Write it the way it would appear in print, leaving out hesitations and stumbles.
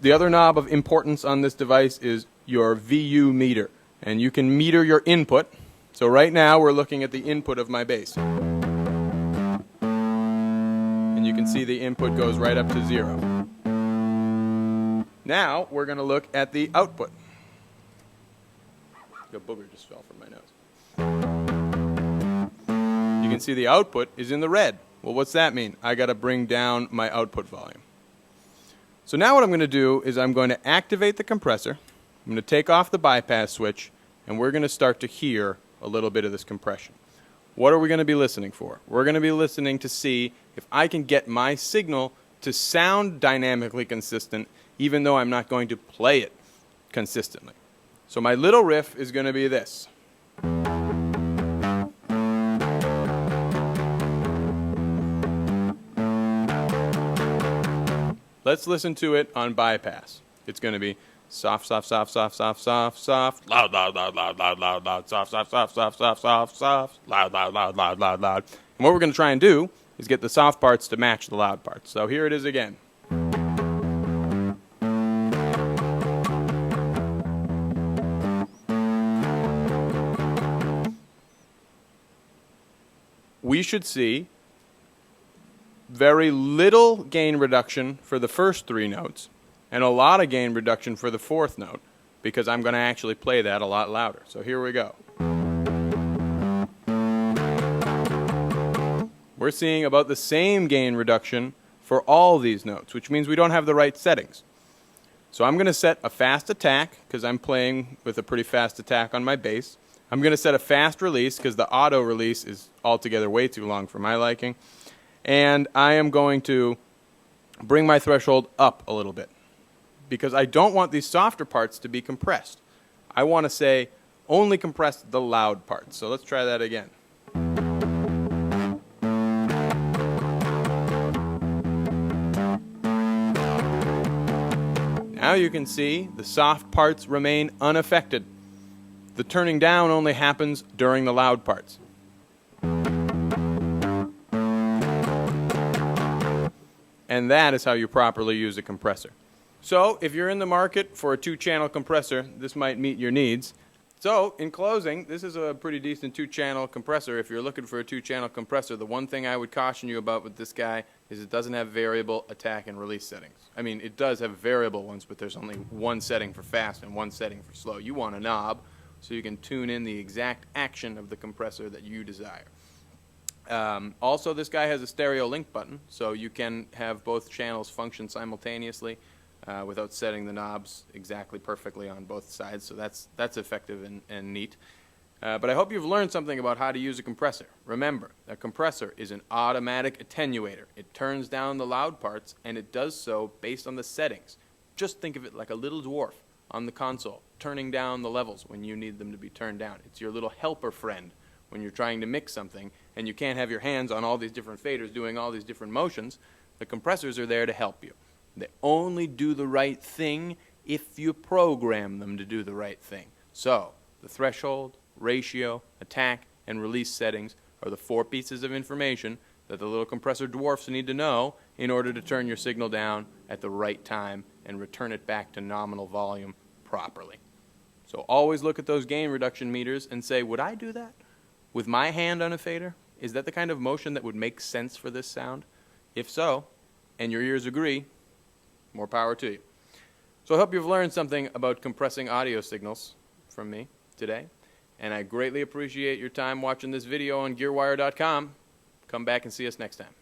The other knob of importance on this device is your VU meter, and you can meter your input. So right now we're looking at the input of my bass, and you can see the input goes right up to 0. Now we're going to look at the output. The booger just fell from my nose. You can see the output is in the red. Well, what's that mean? I got to bring down my output volume. So now what I'm going to do is I'm going to activate the compressor, I'm going to take off the bypass switch, and we're going to start to hear a little bit of this compression. What are we going to be listening for? We're going to be listening to see if I can get my signal to sound dynamically consistent even though I'm not going to play it consistently. So my little riff is going to be this. Let's listen to it on bypass. It's going to be soft, soft, soft, soft, soft, soft, soft, loud, loud, loud, loud, loud, loud, loud, soft, soft, soft, soft, soft, soft, soft, loud, loud, loud, loud, loud, loud. And what we're going to try and do is get the soft parts to match the loud parts. So here it is again. We should see very little gain reduction for the first 3 notes and a lot of gain reduction for the 4th note because I'm going to actually play that a lot louder. So here we go. We're seeing about the same gain reduction for all these notes, which means we don't have the right settings. So I'm going to set a fast attack because I'm playing with a pretty fast attack on my bass. I'm going to set a fast release because the auto release is altogether way too long for my liking. And I am going to bring my threshold up a little bit because I don't want these softer parts to be compressed. I want to say only compress the loud parts. So let's try that again. Now you can see the soft parts remain unaffected. The turning down only happens during the loud parts. And that is how you properly use a compressor. So if you're in the market for a 2-channel compressor, this might meet your needs. So in closing, this is a pretty decent 2-channel compressor. If you're looking for a 2-channel compressor, the one thing I would caution you about with this guy is it doesn't have variable attack and release settings. I mean, it does have variable ones, but there's only one setting for fast and one setting for slow. You want a knob so you can tune in the exact action of the compressor that you desire. Also, this guy has a stereo link button, so you can have both channels function simultaneously without setting the knobs exactly perfectly on both sides, so that's effective and neat. But I hope you've learned something about how to use a compressor. Remember, a compressor is an automatic attenuator. It turns down the loud parts, and it does so based on the settings. Just think of it like a little dwarf on the console, turning down the levels when you need them to be turned down. It's your little helper friend when you're trying to mix something and you can't have your hands on all these different faders doing all these different motions. The compressors are there to help you. They only do the right thing if you program them to do the right thing. So the threshold, ratio, attack, and release settings are the 4 pieces of information that the little compressor dwarfs need to know in order to turn your signal down at the right time and return it back to nominal volume properly. So always look at those gain reduction meters and say, would I do that with my hand on a fader? Is that the kind of motion that would make sense for this sound? If so, and your ears agree, more power to you. So I hope you've learned something about compressing audio signals from me today, and I greatly appreciate your time watching this video on GearWire.com. Come back and see us next time.